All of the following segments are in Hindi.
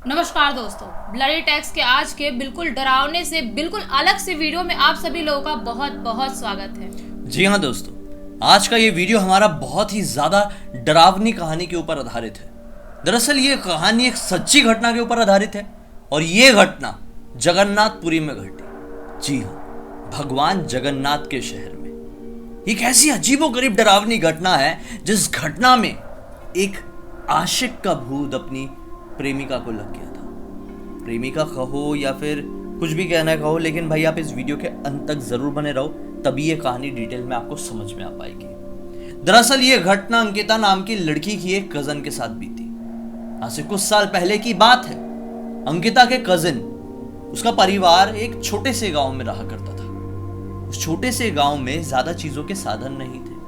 नमस्कार दोस्तों, ब्लडी टैक्स के आज के बिल्कुल डरावने से बिल्कुल अलग से वीडियो में आप सभी लोगों का बहुत बहुत स्वागत है। जी हाँ दोस्तों, आज का ये वीडियो हमारा बहुत ही ज्यादा डरावनी कहानी के ऊपर आधारित है। दरअसल ये कहानी एक सच्ची घटना के ऊपर आधारित है और ये घटना जगन्नाथपुरी में घटी। जी हाँ, भगवान जगन्नाथ के शहर में एक ऐसी अजीबोगरीब डरावनी घटना है जिस घटना में एक आशिक का भूत अपनी प्रेमिका को लग गया था। प्रेमिका कहो या फिर कुछ भी कहना कहो, लेकिन भाई आप इस वीडियो के अंत तक जरूर बने रहो, तभी ये कहानी डिटेल में आपको समझ में आ पाएगी। दरअसल ये घटना अंकिता नाम की लड़की की एक कजन के साथ बीती। आज से कुछ साल पहले की बात है। अंकिता के कजिन, उसका परिवार एक छोटे से गांव में रहा करता था। उस छोटे से गांव में ज्यादा चीजों के साधन नहीं थे।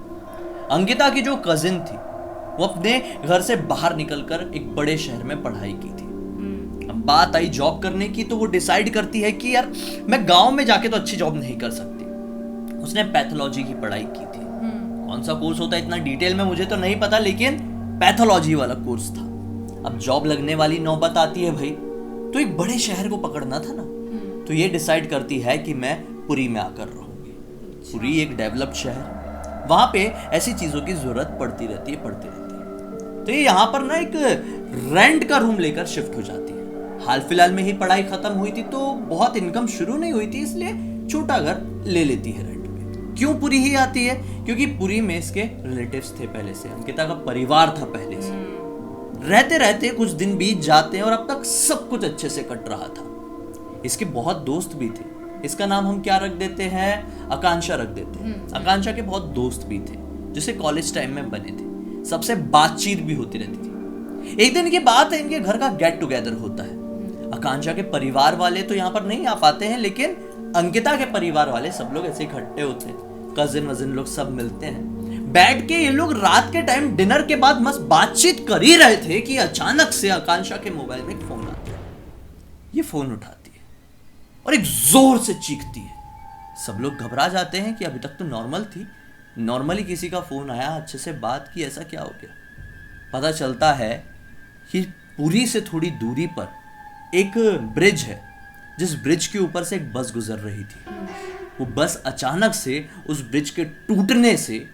अंकिता की जो कजिन थी वो अपने घर से बाहर निकलकर एक बड़े शहर में पढ़ाई की थी। अब बात आई जॉब करने की, तो वो डिसाइड करती है कि यार मैं गांव में जाके तो अच्छी जॉब नहीं कर सकती। उसने पैथोलॉजी की पढ़ाई की थी। कौन सा कोर्स होता है इतना डिटेल में मुझे तो नहीं पता, लेकिन पैथोलॉजी वाला कोर्स था। अब जॉब लगने वाली नौबत आती है भाई, तो एक बड़े शहर को पकड़ना था ना। तो ये डिसाइड करती है कि मैं पुरी में आकर रहूंगी। पुरी एक डेवलप्ड शहर, वहां पे ऐसी चीजों की जरूरत पड़ती रहती है। तो ये यहाँ पर ना एक रेंट का रूम लेकर शिफ्ट हो जाती है। हाल फिलहाल में ही पढ़ाई खत्म हुई थी, तो बहुत इनकम शुरू नहीं हुई थी, इसलिए छोटा घर ले लेती है रेंट पे। क्यों पुरी ही आती है? क्योंकि पुरी में इसके रिलेटिव्स थे पहले से, अंकिता का परिवार था पहले से। रहते रहते कुछ दिन बीत जाते हैं और अब तक सब कुछ अच्छे से कट रहा था। इसके बहुत दोस्त भी थे। इसका नाम हम क्या रख देते हैं? आकांक्षा रख देते हैं। आकांक्षा के बहुत दोस्त भी थे, जिसे कॉलेज टाइम में बने थे। सबसे बातचीत भी होती रहती थी। एक दिन की बात है, इनके घर का गेट टुगेदर होता है। आकांक्षा के परिवार वाले तो यहाँ पर नहीं आ पाते हैं, लेकिन अंकिता के परिवार वाले सब लोग ऐसे इकट्ठे होते हैं। कजिन वजिन लोग सब मिलते हैं। बैठ के ये लोग रात के टाइम डिनर के बाद मस्त बातचीत कर ही रहे थे कि अचानक से आकांक्षा के मोबाइल में एक फोन आता है। ये फोन उठाती है और एक जोर से चीखती है। सब लोग घबरा जाते हैं कि अभी तक तो नॉर्मल थी, नॉर्मली किसी का फोन आया, अच्छे से बात की, ऐसा क्या हो गया। पता चलता है कि पुरी से थोड़ी दूरी पर एक ब्रिज है, जिस ब्रिज के ऊपर से एक बस गुजर रही थी। वो बस अचानक से उस ब्रिज के टूटने से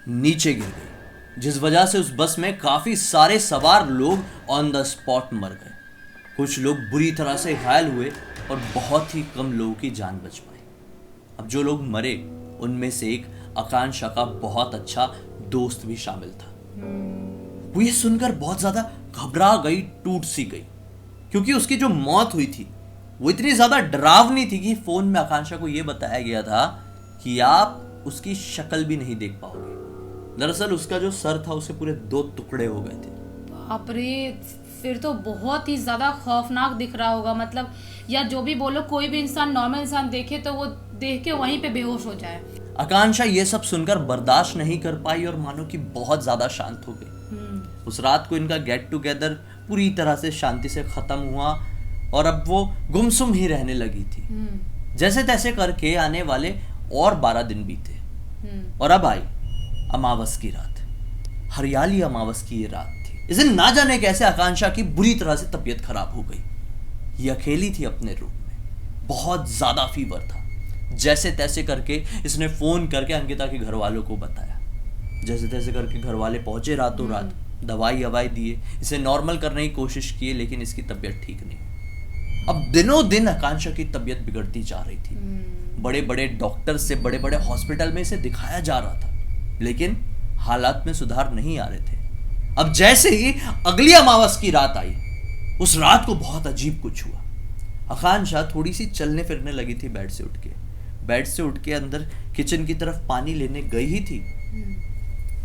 नीचे गिर गई, जिस वजह से उस बस में काफी सारे सवार लोग ऑन द स्पॉट मर गए। कुछ लोग बुरी तरह से घायल हुए और बहुत ही कम लोगों की जान बच पाई। अब जो लोग मरे उनमें से एक आकांक्षा का बहुत अच्छा दोस्त भी शामिल था। वो ये सुनकर बहुत ज्यादा घबरा गई, टूट सी गई, क्योंकि उसकी जो मौत हुई थी वो इतनी ज्यादा डरावनी थी कि फोन में आकांक्षा को यह बताया गया था कि आप उसकी शक्ल भी नहीं देख पाओगे। दरअसल उसका जो सर था उसे पूरे 2 टुकड़े हो गए थे। बाप रे, फिर तो बहुत ही ज्यादा खौफनाक दिख रहा होगा। मतलब या जो भी बोलो, कोई भी इंसान, नॉर्मल इंसान देखे तो वो देख के वहीं पे बेहोश हो जाए। आकांक्षा ये सब सुनकर बर्दाश्त नहीं कर पाई और मानो कि बहुत ज्यादा शांत हो गई। उस रात को इनका गेट टुगेदर पूरी तरह से शांति से खत्म हुआ और अब वो गुमसुम ही रहने लगी थी। जैसे तैसे करके आने वाले और 12 दिन बीते और अब आई अमावस की रात। हरियाली अमावस की ये रात थी। इस दिन ना जाने कैसे आकांक्षा की बुरी तरह से तबीयत खराब हो गई। ये अकेली थी अपने रूम में, बहुत ज्यादा फीवर था। जैसे तैसे करके इसने फोन करके अंकिता के घर वालों को बताया। जैसे तैसे करके घर वाले पहुंचे रातों रात, दवाई हवाई दिए, इसे नॉर्मल करने की कोशिश की, लेकिन इसकी तबीयत ठीक नहीं। अब दिनों दिन आकांक्षा की तबीयत बिगड़ती जा रही थी। बड़े बड़े डॉक्टर से बड़े बड़े हॉस्पिटल में इसे दिखाया जा रहा था, लेकिन हालात में सुधार नहीं आ रहे थे। अब जैसे ही अगली अमावस की रात आई, उस रात को बहुत अजीब कुछ हुआ। आकांक्षा थोड़ी सी चलने फिरने लगी थी। बेड से उठ के अंदर किचन की तरफ पानी लेने गई ही थी।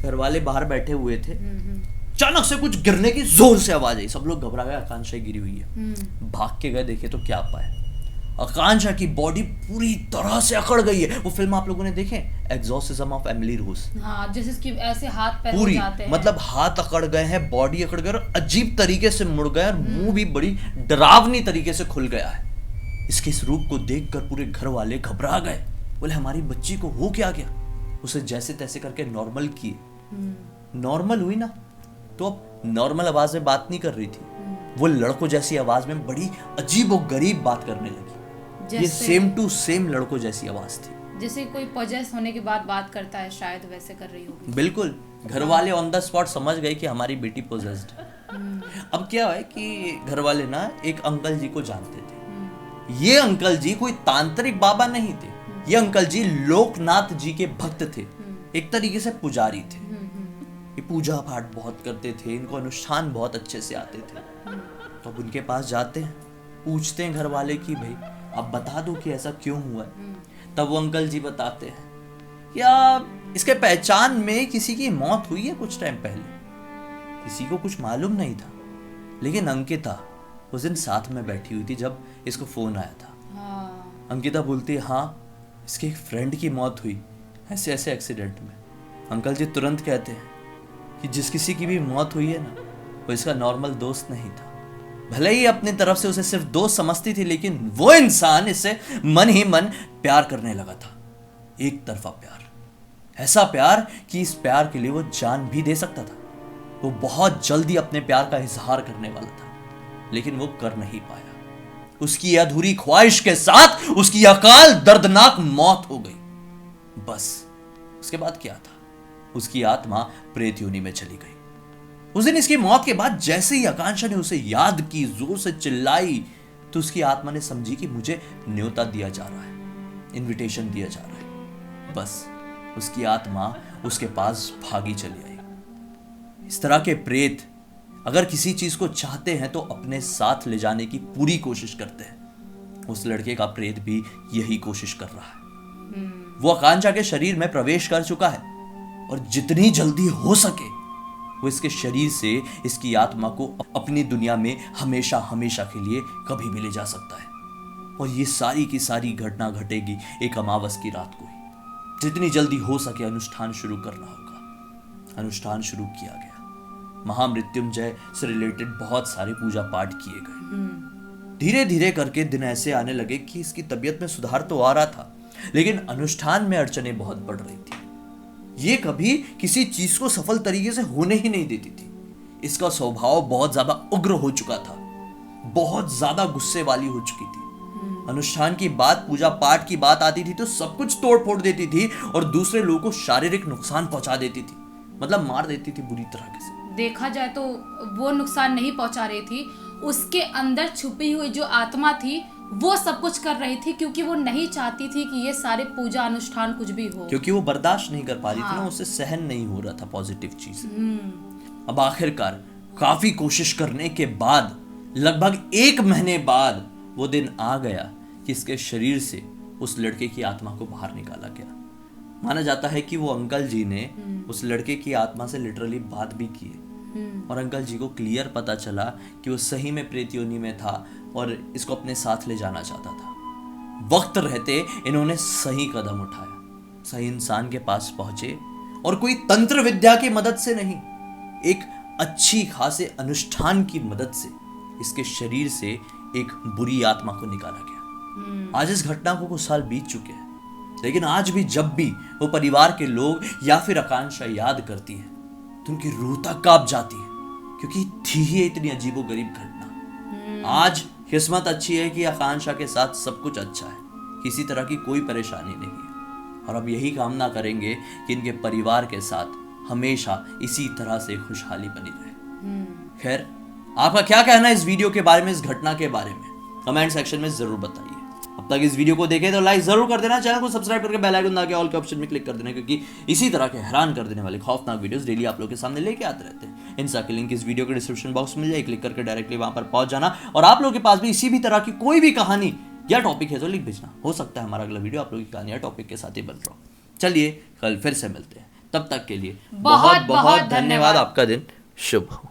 घर वाले बाहर बैठे हुए थे। अचानक से कुछ गिरने की जोर से आवाज आई। सब लोग घबरा गए, आकांक्षा गिरी हुई है। भाग के गए, देखे तो क्या पाए, आकांक्षा की बॉडी पूरी तरह से अकड़ गई है। वो फिल्म आप लोगों ने देखे, एग्जॉर्सिज्म ऑफ एमिली रोज। हाँ, जैसे इसकी ऐसे हाथ पैर पूरी हो जाते हैं। मतलब हाथ अकड़ गए हैं, बॉडी अकड़ गई और अजीब तरीके से मुड़ गए और मुंह भी बड़ी डरावनी तरीके से खुल गया है। इसके इस रूप को देखकर पूरे घर वाले घबरा गए। बोले हमारी बच्ची को हो क्या गया। उसे जैसे तैसे करके नॉर्मल किए। नॉर्मल हुई ना, तो अब नॉर्मल आवाज में बात नहीं कर रही थी, वो लड़कों जैसी आवाज में बड़ी अजीब और गरीब बात करने लगी। ये जैसे- सेम टू सेम लड़कों जैसी आवाज थी। जैसे कोई पॉजेस होने के बाद बात करता है, शायद वैसे कर रही होगी। बिल्कुल, घर वाले ऑन द स्पॉट समझ गए कि हमारी बेटी पोजेस्ड है। अब क्या है कि घर वाले ना एक अंकल जी को जानते थे। ये अंकल जी कोई तांत्रिक बाबा नहीं थे, ये अंकल जी लोकनाथ जी के भक्त थे, एक तरीके से पुजारी थे। ये पूजा पाठ बहुत करते थे, इनको अनुष्ठान बहुत अच्छे से आते थे। तो अब उनके पास जाते हैं, पूछते हैं घर वाले कि भाई आप बता दो कि ऐसा क्यों हुआ है। तब वो अंकल जी बताते हैं, या इसके पहचान में किसी की मौत हुई है कुछ टाइम पहले। किसी को कुछ मालूम नहीं था, लेकिन अंकिता उस दिन साथ में बैठी हुई थी जब इसको फोन आया था। हाँ। अंकिता बोलती है, हाँ इसके एक फ्रेंड की मौत हुई ऐसे ऐसे एक्सीडेंट में। अंकल जी तुरंत कहते हैं कि जिस किसी की भी मौत हुई है ना, वो इसका नॉर्मल दोस्त नहीं था। भले ही अपनी तरफ से उसे सिर्फ दोस्त समझती थी, लेकिन वो इंसान इससे मन ही मन प्यार करने लगा था। एक तरफा प्यार, ऐसा प्यार कि इस प्यार के लिए वो जान भी दे सकता था। वो बहुत जल्दी अपने प्यार का इजहार करने वाला था, लेकिन वो कर नहीं पाया। उसकी अधूरी ख्वाहिश के साथ उसकी अकाल दर्दनाक मौत हो गई। बस उसके बाद क्या था, उसकी आत्मा प्रेत योनि में चली गई। उस दिन इसकी मौत के बाद जैसे ही आकांक्षा ने उसे याद की, जोर से चिल्लाई, तो उसकी आत्मा ने समझी कि मुझे न्योता दिया जा रहा है, इनविटेशन दिया जा रहा है। बस उसकी आत्मा उसके पास भागी चली आई। इस तरह के प्रेत अगर किसी चीज को चाहते हैं तो अपने साथ ले जाने की पूरी कोशिश करते हैं। उस लड़के का प्रेत भी यही कोशिश कर रहा है। वो आकांक्षा के शरीर में प्रवेश कर चुका है और जितनी जल्दी हो सके वो इसके शरीर से इसकी आत्मा को अपनी दुनिया में हमेशा हमेशा के लिए कभी भी ले जा सकता है। और ये सारी की सारी घटना घटेगी एक अमावस की रात को ही। जितनी जल्दी हो सके अनुष्ठान शुरू करना होगा। अनुष्ठान शुरू किया गया। महामृत्युंजय से रिलेटेड बहुत सारे पूजा पाठ किए गए। धीरे धीरे करके दिन ऐसे आने लगे कि इसकी तबीयत में सुधार तो आ रहा था, लेकिन अनुष्ठान में अड़चनें बहुत बढ़ रही थी। ये कभी किसी चीज को सफल तरीके से होने ही नहीं देती थी। इसका स्वभाव बहुत ज्यादा उग्र हो चुका था, बहुत ज्यादा गुस्से वाली हो चुकी थी। अनुष्ठान की बात, पूजा पाठ की बात आती थी तो सब कुछ तोड़ फोड़ देती थी और दूसरे लोगों को शारीरिक नुकसान पहुंचा देती थी, मतलब मार देती थी बुरी तरह से। देखा जाए तो वो नुकसान नहीं पहुंचा रही थी, उसके अंदर छुपी हुई जो आत्मा थी वो सब कुछ कर रही थी, क्योंकि वो नहीं चाहती थी कि ये सारे पूजा अनुष्ठान कुछ भी हो, क्योंकि वो बर्दाश्त नहीं कर पा रही थी ना, उससे सहन नहीं हो रहा था पॉजिटिव चीज। अब आखिरकार काफी कोशिश करने के बाद लगभग 1 महीने बाद वो दिन आ गया कि इसके शरीर से उस लड़के की आत्मा को बाहर निकाला गया। माना जाता है कि वो अंकल जी ने उस लड़के की आत्मा से लिटरली बात भी की और अंकल जी को क्लियर पता चला कि वो सही में प्रेत योनि में था और इसको अपने साथ ले जाना चाहता था। वक्त रहते इन्होंने सही कदम उठाया, सही इंसान के पास पहुंचे और कोई तंत्र विद्या की मदद से नहीं, एक अच्छी खासे अनुष्ठान की मदद से इसके शरीर से एक बुरी आत्मा को निकाला गया। आज इस घटना को कुछ साल बीत चुके हैं, लेकिन आज भी जब भी वो परिवार के लोग या फिर आकांक्षा याद करती है तो उनकी रूह तक कांप जाती है, क्योंकि थी ही इतनी अजीबोगरीब घटना। आज किस्मत अच्छी है कि आकांक्षा के साथ सब कुछ अच्छा है, किसी तरह की कोई परेशानी नहीं है, और अब यही कामना करेंगे कि इनके परिवार के साथ हमेशा इसी तरह से खुशहाली बनी रहे। खैर, आपका क्या कहना है इस वीडियो के बारे में, इस घटना के बारे में, कमेंट सेक्शन में जरूर बताइए। अब तक इस वीडियो को देखे तो लाइक जरूर कर देना, चैनल को सब्सक्राइब करके बेल आइकन दबा के ऑल के ऑप्शन में क्लिक कर देना, क्योंकि इसी तरह के हैरान कर देने वाले खौफनाक वीडियोस डेली आप लोगों के सामने लेके आते रहते हैं। इंस्टा की लिंक इस वीडियो के डिस्क्रिप्शन बॉक्स में मिल जाए, क्लिक करके डायरेक्टली वहां पर पहुंच जाना। और आप लोगों के पास भी इसी भी तरह की कोई भी कहानी या टॉपिक है तो लिख भेजना, हो सकता है हमारा अगला वीडियो आप लोगों की कहानी या टॉपिक के साथ ही बन रहा हो। चलिए कल फिर से मिलते हैं, तब तक के लिए बहुत बहुत धन्यवाद। आपका दिन शुभ हो।